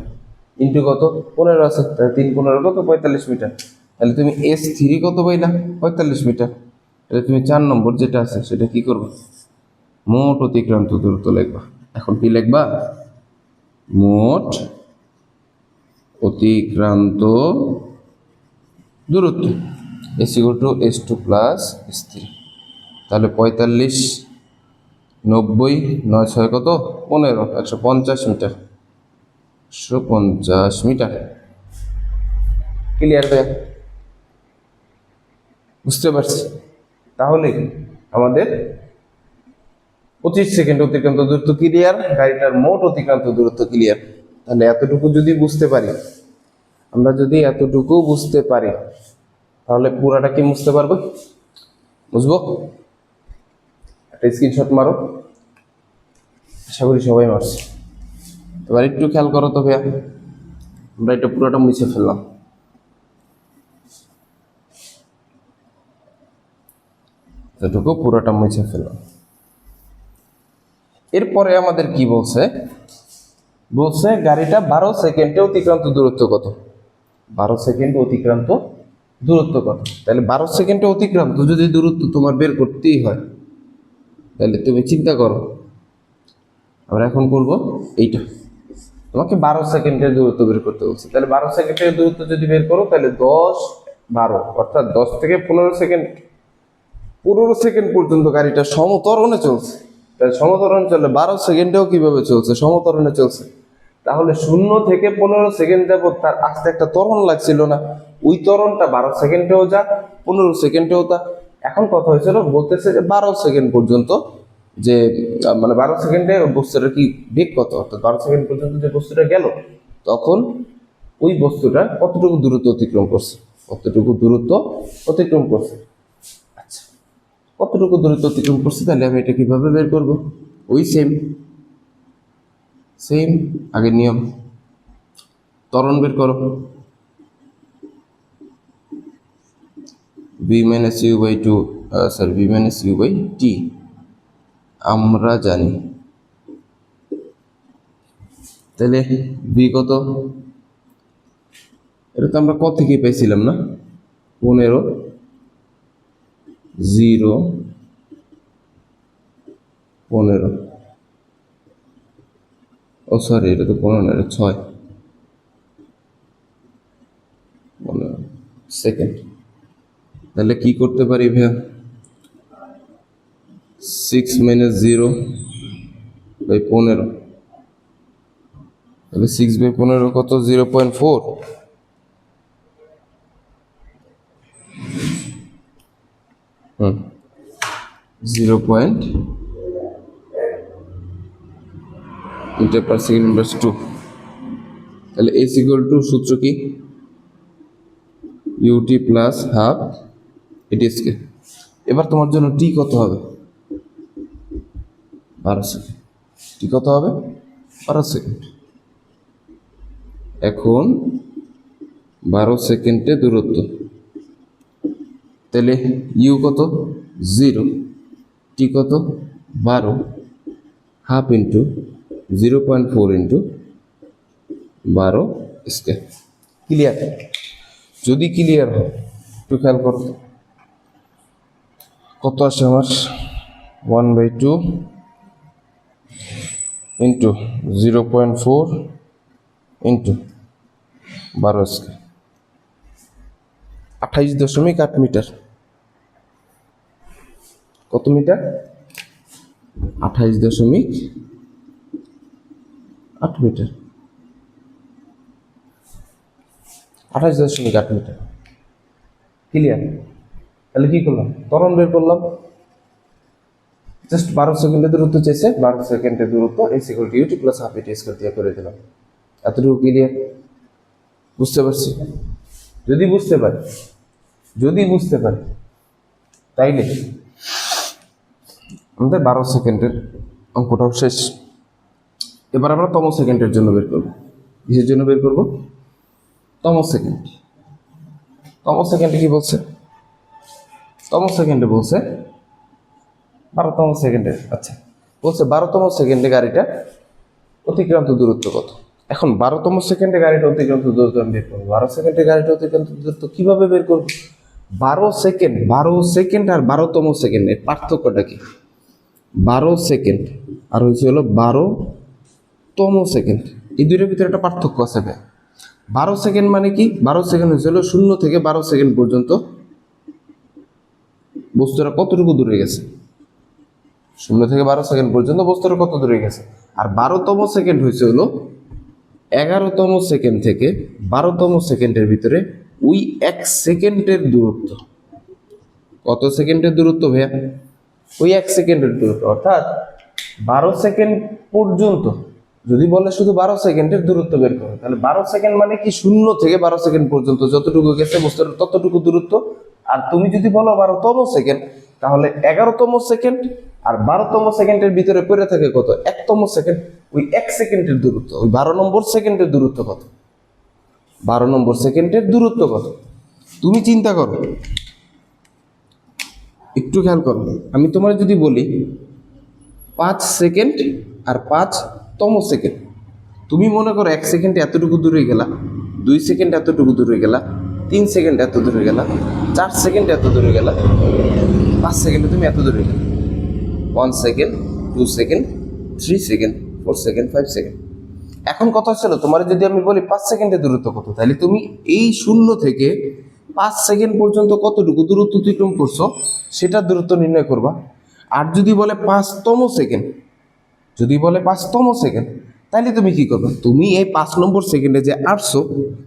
ইন্টু কত 15 আছে, তাহলে 3 15 কত 45 মিটার। তাহলে তুমি S3 কত পাইলা 45 মিটার। তাহলে তুমি 4 নম্বর যেটা আছে সেটা কি করবে? মোট অতিক্রান্ত দূরত্ব লিখবা। এখন কি লিখবা? মোট অতিক্রান্ত দূরত্ব S2 প্লাস S3। তাহলে 45, 90, 9 6 কত? 15, 150 মিটার। 150 মিটার। ক্লিয়ার ভাইয়া? বুঝতে পারছি। তাহলে আমাদের 25 সেকেন্ড অতিক্রান্ত দূরত্ব ক্লিয়ার, গাড়িটার মোট অতিক্রান্ত দূরত্ব ক্লিয়ার। তাহলে এতটুকু যদি বুঝতে পারি, আমরা যদি এতটুকু বুঝতে পারি, তাহলে পুরাটা কি বুঝতে পারবো? বুঝবো? একটা স্ক্রিনশট মারো, আশা করি সবাই মারছে। এবার একটু খেয়াল করো তো ভাইয়া, আমরা এটা পুরোটা মুছে ফেললাম। এতটুকু পুরোটা মুছে ফেললাম। এরপরে আমাদের কি বলছে? বলছে গাড়িটা 12 সেকেন্ডে অতিক্রান্ত দূরত্ব কত? 12 সেকেন্ড অতিক্রান্ত দূরত্ব কত? তাহলে 12 সেকেন্ডে অতিক্রান্ত যদি দূরত্ব তোমার বের করতেই হয়, তাহলে তুমি চিন্তা করো। আমরা এখন করব এইটা, তোমাকে 12 সেকেন্ডের দূরত্ব বের করতে বলছে। তাহলে 12 সেকেন্ডের দূরত্ব যদি বের করো, তাহলে 10, 12 অর্থাৎ 10 থেকে 15 সেকেন্ড, 15 সেকেন্ড পর্যন্ত গাড়িটা সমতরণে চলছে। তাহলে সমতরণে চললে 12 সেকেন্ডেও কিভাবে চলছে? সমতরণে চলছে। তাহলে 0 থেকে 15 সেকেন্ড যাবত তার আসতে একটা ত্বরণ লাগছিল না? ওই ত্বরণটা 12 সেকেন্ডেও যা, 15 সেকেন্ডেও তা। এখন কথা হয়েছিল, বলতেছে যে 12 সেকেন্ড পর্যন্ত, যে মানে 12 সেকেন্ডে বস্তুটা কি বেগ কত, অর্থাৎ 12 সেকেন্ড পর্যন্ত যে বস্তুটা গেল, তখন ওই বস্তুটা কতটুকু দূরত্ব অতিক্রম করছে, কতটুকু দূরত্ব অতিক্রম করছে। আচ্ছা, কতটুকু দূরত্ব অতিক্রম করছে, তাহলে আমি এটা কিভাবে বের করব? ওই সেম আগের নিয়ম, ত্বরণ বের করো। v minus u by 2, v minus u by t আমরা জানি। তাহলে v কত? এটা তো আমরা কত থেকে পেয়েছিলাম না? 15, 0, 15, ও সরি, এটা তো 15 না, এটা 6, 15 সেকেন্ড। তাহলে কি করতে পারি ভাইয়া? 6 minus 0 by 15, তাহলে 6 by 15 কত? 0.4। হুম, 0. Metre per second inverse 2। তাহলে s ইকুয়াল টু, সূত্র কি? ut plus half AT square. এবার তোমার জন্য t কত হবে? 12 সেকেন্ড। t কত হবে? 12 সেকেন্ড। এখন 12 সেকেন্ডে দূরত্ব, তাহলে u কত? 0, t কত? 12, half into 0.4 into 12 square. Clear? যদি ক্লিয়ার হয় একটু খেয়াল করো, কত আসে আমার? 1/2 ইন্টু 0.4 ইন্টু 12 স্কয়ার, 28.8 মিটার। কত মিটার? 28.8 মিটার। 28.8 মিটার। ক্লিয়ার? তাহলে কি করলাম? ত্বরণ বের করলাম। জাস্ট 12 সেকেন্ডের দূরত্ব চেয়েছে, 12 সেকেন্ডের দূরত্ব s equal two ut plus half AT square দিয়ে করে দিলাম। এতটুকু ক্লিয়ার? বুঝতে পারছি? যদি বুঝতে পারি তাইলে আমাদের 12 সেকেন্ডের অঙ্কটাও শেষ। এবার আমরা তম সেকেন্ডের জন্য বের করব। কিসের জন্য বের করব? তম সেকেন্ড। তম সেকেন্ডে কি বলছে? তম সেকেন্ডে বলছে 12তম সেকেন্ডে, আচ্ছা বলছে 12তম সেকেন্ডে গাড়িটা অতিক্রান্ত দূরত্ব কত। এখন 12তম সেকেন্ডে গাড়িটা অতিক্রান্ত দূরত্ব আমি বের করবো। 12 সেকেন্ডে গাড়িটা অতিক্রান্ত দূরত্ব কিভাবে বের করবো? 12 সেকেন্ড আর 12তম সেকেন্ডের পার্থক্যটা কি? 12 সেকেন্ড আর হচ্ছে হলো 12তম সেকেন্ড, এই দুইটার ভিতরে একটা পার্থক্য আছে ভাই। 12 সেকেন্ড মানে কি? 12 সেকেন্ড হচ্ছে হলো 0 থেকে 12 সেকেন্ড পর্যন্ত বস্তুটা কতটুকু দূরে গেছে। 0 থেকে 12 সেকেন্ড পর্যন্ত বস্তুটা কত দূরে গেছে। আর 12তম সেকেন্ড হয়েছে হলো 11তম সেকেন্ড থেকে 12তম সেকেন্ডের ভিতরে ওই 1 সেকেন্ডের দূরত্ব। কত সেকেন্ডের দূরত্ব ভাইয়া? ওই 1 সেকেন্ডের দূরত্ব। অর্থাৎ 12 সেকেন্ড পর্যন্ত যদি বলে শুধু 12 সেকেন্ডের দূরত্ব বের করো, তাহলে 12 সেকেন্ড মানে কি 0 থেকে 12 সেকেন্ড পর্যন্ত যতটুকু গেছে বস্তুটা ততটুকু দূরত্ব। আর তুমি যদি বলো 12তম সেকেন্ড, তাহলে 11তম সেকেন্ড আর 12তম সেকেন্ডের ভিতরে পড়ে থাকে কত? 1তম সেকেন্ড। ওই 1 সেকেন্ডের দূরত্ব, ওই 12 নম্বর সেকেন্ডের দূরত্ব কত? 12 নম্বর সেকেন্ডের দূরত্ব কত? তুমি চিন্তা করো, একটু খেয়াল করো। আমি তোমার যদি বলি 5 সেকেন্ড আর 5তম সেকেন্ড, তুমি মনে করো 1 সেকেন্ড এতটুকু দূরে গেলা, 2 সেকেন্ড এতটুকু দূরে গেলা, 3 সেকেন্ড এত দূরে গেলা, 4 সেকেন্ড এত দূরে গেলা, 5 সেকেন্ডে তুমি এত দূরে গেলা। 1 second, 2 second, 3 second, 4 second, 5 second. এখন কথা হচ্ছিল, তোমার যদি আমি বলি 5 সেকেন্ডের দূরত্ব কত, তাহলে তুমি এই 0 থেকে 5 সেকেন্ড পর্যন্ত কতটুকু দূরত্ব অতিক্রম করছো সেটার দূরত্ব নির্ণয় করবা। আর যদি বলে 5তম সেকেন্ড, যদি বলে 5তম সেকেন্ড, তাহলে তুমি কি করবে? তুমি এই 5 নম্বর সেকেন্ডে যে আসছো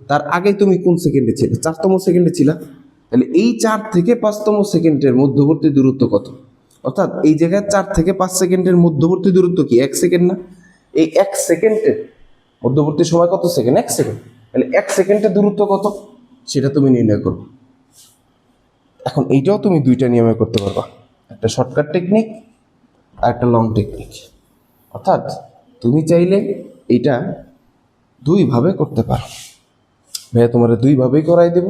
তার আগে তুমি কোন সেকেন্ডে ছিলে? 4তম সেকেন্ডে ছিলা। তাহলে এই 4 থেকে 5তম সেকেন্ডের মধ্যবর্তী দূরত্ব কত? অর্থাৎ এই জায়গায় 4 থেকে 5 সেকেন্ডের মধ্যবর্তী দূরত্ব কি 1 সেকেন্ড না? এই 1 সেকেন্ডের মধ্যবর্তী সময় কত সেকেন্ড? 1 সেকেন্ড। তাহলে 1 সেকেন্ডের দূরত্ব কত সেটা তুমি নির্ণয় করবে। এখন এইটাও তুমি দুইটা নিয়মে করতে পারবা, একটা শর্টকাট টেকনিক আর একটা লং টেকনিক। অর্থাৎ তুমি চাইলে এটা দুইভাবে করতে পারো। ভাইয়া তোমার দুইভাবেই করাই দেব,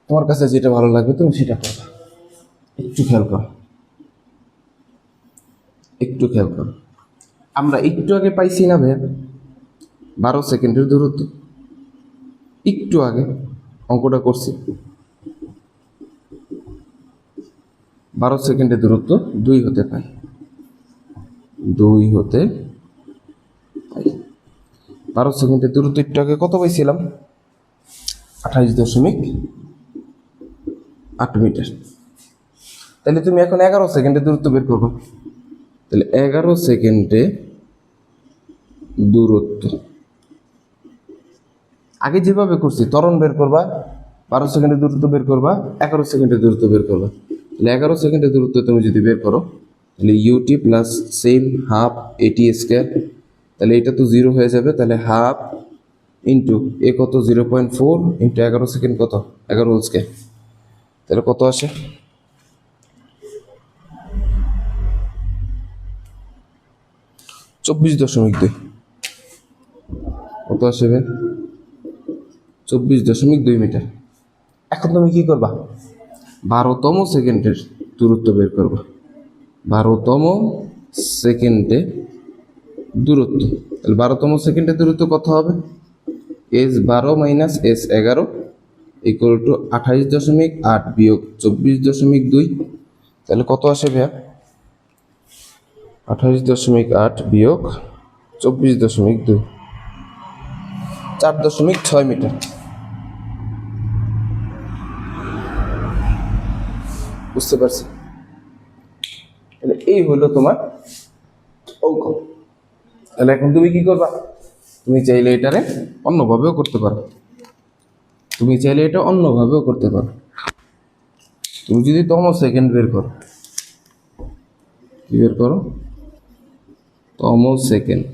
তোমার কাছে যেটা ভালো লাগবে তুমি সেটা করবে। একটু খেয়াল করো, একটু খেয়াল করো। আমরা একটু আগে পাইছি না ভাইয়া 12 সেকেন্ডের দূরত্ব? একটু আগে অঙ্কটা করছি, 12 সেকেন্ডের দূরত্ব 2 হতে পাই, 2 হতে পাই। 12 সেকেন্ডের দূরত্ব একটু আগে কত পাইছিলাম? 28.8 মিটার। তাহলে তুমি এখন 11 সেকেন্ডে দূরত্ব বের করবো। তাহলে 11 সেকেন্ডে দূরত্ব আগে যেভাবে করছি ত্বরণ বের করবা, 12 সেকেন্ডের দূরত্ব বের করবা, 11 সেকেন্ডের দূরত্ব বের করবা। তাহলে 11 সেকেন্ডের দূরত্ব তুমি যদি বের করো, তাহলে ইউটি প্লাস সেম হাফ এটি স্কোয়ার, তাহলে এটা তো 0 হয়ে যাবে। তাহলে হাফ ইন্টু এ কত? 0.4 ইন্টু 11 সেকেন্ড কত? 11 হোল স্কোয়ার। তাহলে কত আসে? 24.2। কত আসবে? 24.2 মিটার। এখন তুমি কি করবা? 12তম সেকেন্ডের দূরত্ব বের করবা। 12তম সেকেন্ডে দূরত্ব, তাহলে 12তম সেকেন্ডের দূরত্ব কত হবে? S12 minus S11 equal to 28.8 বিয়োগ 24.2। তাহলে কত আসে ভাইয়া? 28.8 বিয়োগ 24.2, 4.6 মিটার। বুঝতে পারছি? তাহলে এই হলো তোমার অঙ্ক। তাহলে এখন তুমি কি করবা? তুমি চাইলে এটারে অন্যভাবেও করতে পারো, তুমি চাইলে এটা অন্যভাবেও করতে পারো। তুমি যদি তম সেকেন্ড বের করো, কি বের করো? তম সেকেন্ড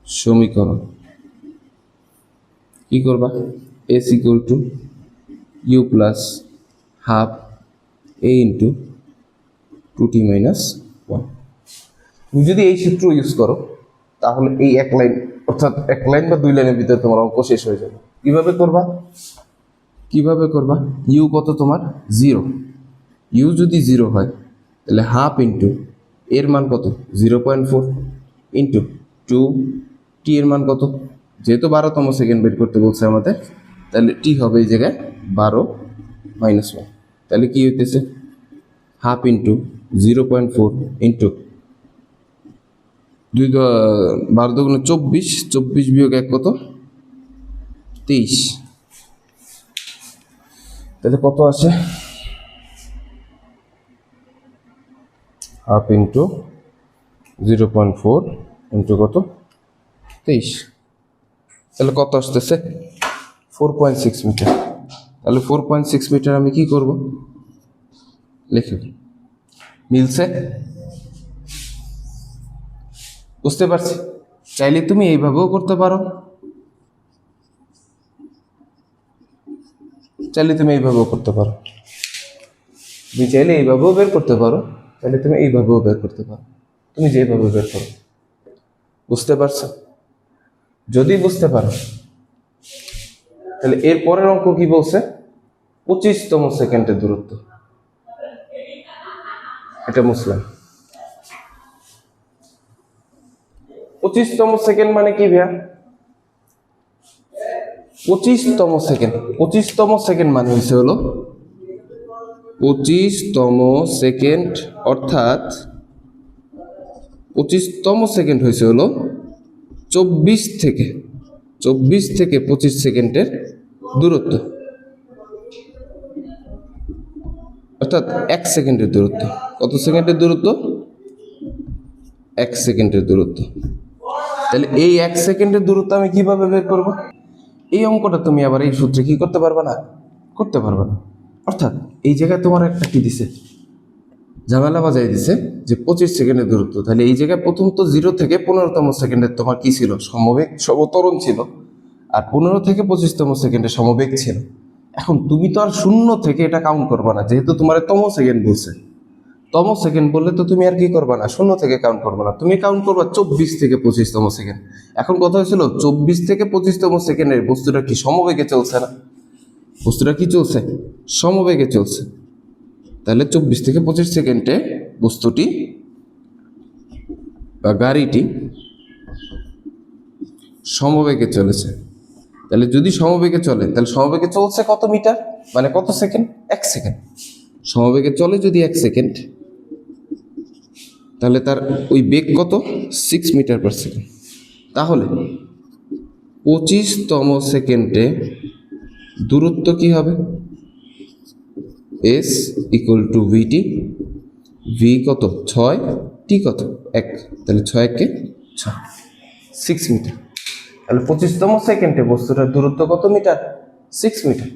সমীকরণ কি করবা? S equal to U plus half A into 2t minus 1। তুমি যদি এই সূত্র ইউজ করো তাহলে এই এক লাইন, অর্থাৎ এক লাইন বা 2 লাইনের ভিতরে তোমার অঙ্ক শেষ হয়ে যাবে। কিভাবে করবা? কিভাবে করবা? ইউ কত তোমার? 0। ইউ যদি 0 হয় তাহলে হাফ ইন্টু এর মান কত? 0.4 ইন্টু 2t এর মান কত? যেহেতু 12তম সেকেন্ড বের করতে বলছে আমাদের, তাহলে টি হবে এই জায়গায় 12 - 1। তাহলে কি হইতেছে? হাফ ইন্টু 0.4 ইন্টু 12 দুগুণে 24, 24 বিয়োগ 1 কত? 23। তাহলে কত আসে? হাফ ইন্টু 0.4 ইন্টু কত? 23। তাহলে কত আসতেছে? 4.6 মিটার। তাহলে 4.6 মিটার আমি কি করব? লিখে মিলছে? বুঝতে পারছি। চাইলে তুমি এইভাবেও করতে পারো, চাইলে তুমি এইভাবেও করতে পারো, তুমি চাইলে এইভাবেও বের করতে পারো, চাইলে তুমি এইভাবেও বের করতে পারো, তুমি যেভাবে বের করো। বুঝতে পারছো? যদি বুঝতে পারো তাহলে এর পরের অঙ্ক কি বলছে? 25তম সেকেন্ডের দূরত্ব। এটা মুসলাম। 25তম সেকেন্ড মানে কি ভাইয়া? 25তম সেকেন্ড, 25তম সেকেন্ড মানে হয়েছে হলো 25তম সেকেন্ড, অর্থাৎ 25তম সেকেন্ড হয়েছে হলো 24 থেকে 25 সেকেন্ডের দূরত্ব, অর্থাৎ 1 সেকেন্ডের দূরত্ব। কত সেকেন্ডের দূরত্ব? 1 সেকেন্ডের দূরত্ব। তাহলে এই 1 সেকেন্ডের দূরত্ব আমি কিভাবে বের করব? এই অঙ্কটা তুমি আবার এই সূত্রে কি করতে পারবে না? করতে পারবে না। অর্থাৎ এই জায়গায় তোমার একটা কি দিছে, ঝামেলা বাজাই দিছে যে 25 সেকেন্ডের দূরত্ব। তাহলে এই জায়গায় প্রথম তো 0 থেকে 15তম সেকেন্ডের তোমার কি ছিল? সমবেগ, সমতরণ ছিল। আর 15 থেকে 25তম সেকেন্ডে সমবেগ ছিল। এখন তুমি তো আর 0 থেকে এটা কাউন্ট করবা না, যেহেতু তোমার তম সেকেন্ড বলছে। তম সেকেন্ড বললে তো তুমি আর কি করবা না? 0 থেকে কাউন্ট করবা না, তুমি কাউন্ট করবা 24 থেকে 25তম সেকেন্ড। এখন কথা হয়েছিল 24 থেকে 25তম সেকেন্ডের বস্তুটা কি সমবেগে চলছে না? বস্তুটা কি চলছে? সমবেগে চলছে। তাহলে 24 থেকে 25 সেকেন্ডে বস্তুটি বা গাড়িটি সমবেগে চলেছে। তাহলে যদি সমবেগে চলে, তাহলে সমবেগে চলছে কত মিটার, মানে কত সেকেন্ড? 1 সেকেন্ড। সমবেগে চলে যদি 1 সেকেন্ড, তাহলে তার ওই বেগ কত? 6 মিটার পার সেকেন্ড। তাহলে 25তম সেকেন্ডে দূরত্ব কি হবে? S equal to VT. V কত? 6, টি কত? 1। তাহলে 6 একে 6, 6 মিটার। তাহলে 25তম সেকেন্ডে বস্তুটার দূরত্ব কত মিটার? 6 মিটার।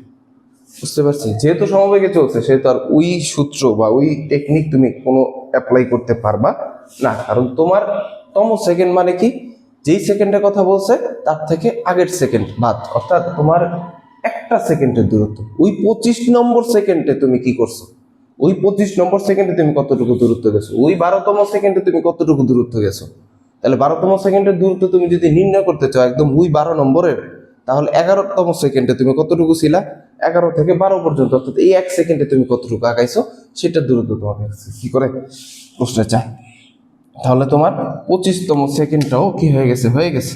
বুঝতে পারছি? যেহেতু সমবেগে চলছে সেহেতু আর ওই সূত্র বা ওই টেকনিক তুমি কোনো অ্যাপ্লাই করতে পারবা না, কারণ তোমার তম সেকেন্ড মানে কি? যেই সেকেন্ডের কথা বলছে তার থেকে আগের সেকেন্ড বাদ, অর্থাৎ তোমার একটা সেকেন্ডের দূরত্ব। ওই 25 নম্বর সেকেন্ডে তুমি কি করছো? ওই 25 নম্বর সেকেন্ডে তুমি কতটুকু দূরত্ব গেছো? ওই 12তম সেকেন্ডে তুমি কতটুকু দূরত্ব গেছো? তাহলে 12তম সেকেন্ডের দূরত্ব তুমি যদি নির্ণয় করতে চাও একদম ওই 12 নম্বরের, তাহলে 11তম সেকেন্ডে তুমি কতটুকু ছিলা? 11 থেকে 12 পর্যন্ত, অর্থাৎ এই 1 সেকেন্ডে তুমি কতটুকু আগাইছো সেটার দূরত্ব তোমাকে কি করে প্রশ্নে চায়। তাহলে তোমার 25তম সেকেন্ডটাও কি হয়ে গেছে? হয়ে গেছে।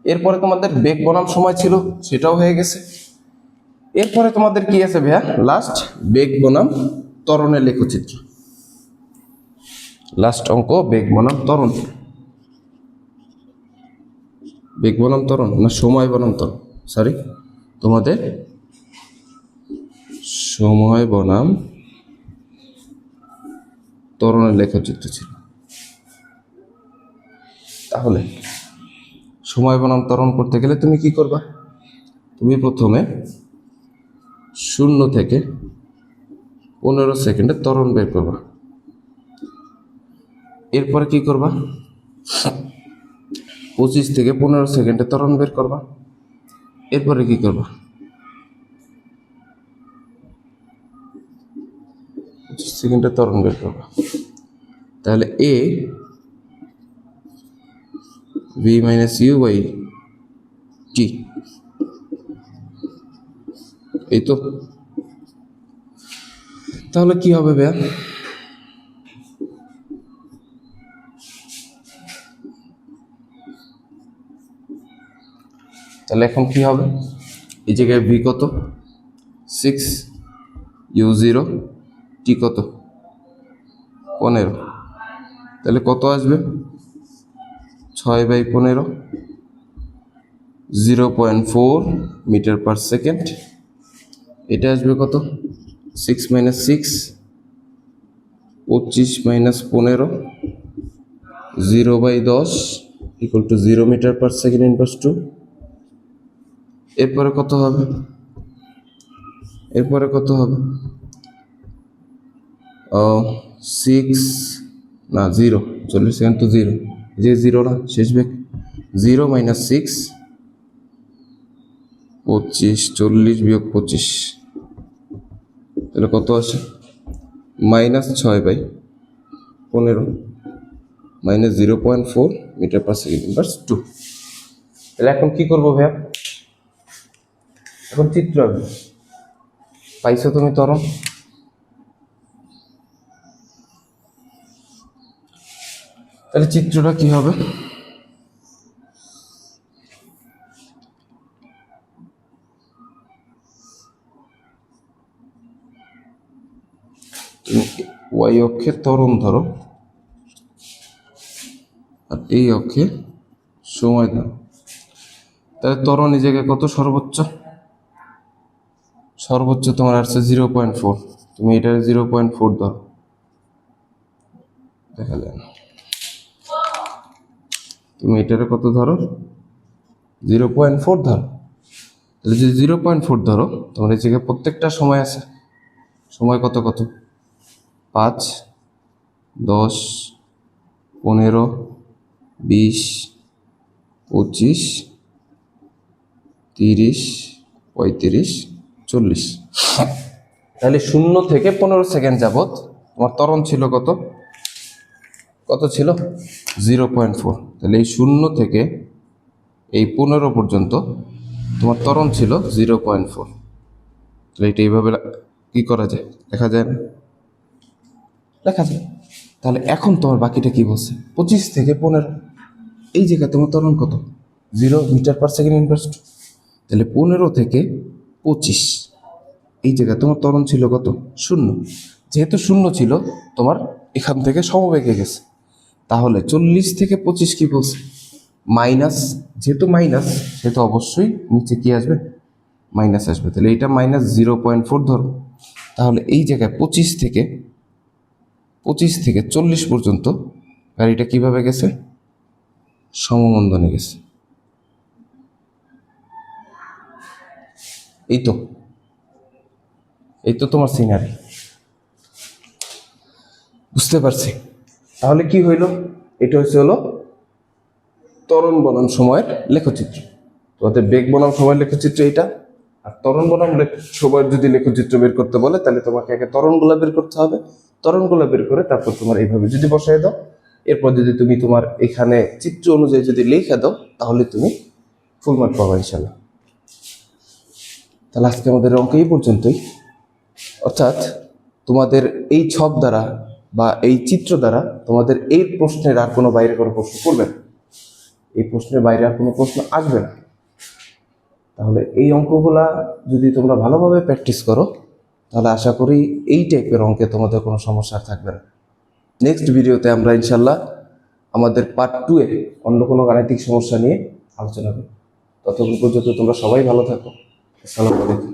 এরপরে তোমাদের বেগ বনাম সময় ছিল, সেটাও হয়ে গেছে। এরপরে তোমাদের কি আছে ভাইয়া? লাস্ট বেগ বনাম ত্বরণের লেখচিত্র। লাস্ট অঙ্ক বেগ বনাম ত্বরণ। বেগ বনাম ত্বরণ না সময় বনাম ত্বরণ, সরি, তোমাদের সময় বনাম ত্বরণের লেখচিত্র ছিল। তাহলে সময় বনাম ত্বরণ করতে গেলে তুমি কি করবা? তুমি প্রথমে 0 থেকে 15 সেকেন্ডে ত্বরণ বের করবা। এরপরে কি করবা? 25 থেকে 15 সেকেন্ডে ত্বরণ বের করবা। এরপরে কি করবা? 25 সেকেন্ডে ত্বরণ বের করবা। তাহলে A V minus you by T, এই তো। তাহলে কি হবে ভাইয়া? তাহলে এখন কি হবে? এই জায়গায় ভি কত? 6, ইউ 0, টি কত? 15, তাহলে কত আসবে? 6/15, 0.4 মিটার পার সেকেন্ড। এটা আসবে কত? 6 - 6, 25 - 15, 0/10 equal to 0 metre per second inverse 2। এরপরে কত হবে? এরপরে কত হবে? 6 না 0, 40 সেকেন্ড তো 0, যে 0 না শেষ বেগ, 0 - 6, 25, 40 - 25, তাহলে কত আসে? -6/15 -0.4 মিটার পার সেকেন্ড ইনভার্স 2। তাহলে এখন কি করবো ভাইয়া? এখন চিত্র আঁকবো। পাইছো তুমি ত্বরণ? তাহলে চিত্রটা কি হবে? তুমি ওয়াই অক্ষে ত্বরণ ধরো আর এই অক্ষে সময় ধরো। তাহলে ত্বরণ এই জায়গায় কত? সর্বোচ্চ সর্বোচ্চ তোমার আসছে 0.4, তুমি এটার 0.4 ধরো, দেখা যায় না। তুমি এটার কত ধরো? 0.4 ধরো। তাহলে যদি 0.4 ধরো, তোমার এই জায়গায় প্রত্যেকটা সময় আছে। সময় কত কত? 5, 10, 15, 20, 25, 30, 35, 40। তাহলে 0 থেকে 15 সেকেন্ড যাবত তোমার ত্বরণ ছিল কত? কত ছিল? 0.4। তাহলে এই 0 থেকে এই 15 পর্যন্ত তোমার ত্বরণ ছিল 0.4। তাহলে এটা এইভাবে কি করা যায়? লেখা যায় না? লেখা যায়। তাহলে এখন তোমার বাকিটা কি বলছে? 25 থেকে 15, এই জায়গায় তোমার ত্বরণ কত? 0 মিটার পার সেকেন্ড ইনভার্স 2। তাহলে 15 থেকে 25, এই জায়গায় তোমার ত্বরণ ছিল কত? 0। যেহেতু 0 ছিল, তোমার এখান থেকে সমবেগে গেছে। তাহলে 40 থেকে 25 কি বলছে? মাইনাস, যেহেতু মাইনাস সেহেতু অবশ্যই নিচে কি আসবে? মাইনাস আসবে। তাহলে এইটা -0.4 ধরো। তাহলে এই জায়গায় 25 থেকে 40 পর্যন্ত গাড়িটা কিভাবে গেছে? সমমন্দনে গেছে। এই তো তোমার সিনারি, বুঝতে পারছি। তাহলে কি হইল? এটা হলো ত্বরণ বনাম সময়ের লেখচিত্র। তোমাদের বেগ বনাম সময়ের লেখচিত্র এইটা। আর ত্বরণ বনাম সময়ের যদি লেখচিত্র বের করতে বলে, তাহলে তোমাকে আগে ত্বরণগুলো বের করতে হবে। ত্বরণগুলো বের করে তারপর তোমার এইভাবে যদি বসায় দাও, এরপর যদি তুমি তোমার এখানে চিত্র অনুযায়ী যদি লেখা দাও, তাহলে তুমি ফুল মার্ক পাবা ইনশাল্লাহ। তাহলে আজকে আমাদের অঙ্ক এই পর্যন্তই। অর্থাৎ তোমাদের এই ছক দ্বারা বা এই চিত্র দ্বারা তোমাদের এই প্রশ্নের আর কোনো বাইরে কোনো প্রশ্ন করবে না, এই প্রশ্নের বাইরে আর কোনো প্রশ্ন আসবে না। তাহলে এই অঙ্কগুলা যদি তোমরা ভালোভাবে প্র্যাকটিস করো, তাহলে আশা করি এই টাইপের অঙ্কে তোমাদের কোনো সমস্যা থাকবে না। নেক্সট ভিডিওতে আমরা ইনশাল্লাহ আমাদের পার্ট 2 এ অন্য কোনো গাণিতিক সমস্যা নিয়ে আলোচনা করব। ততক্ষণ পর্যন্ত তোমরা সবাই ভালো থাকো। আসসালামু আলাইকুম।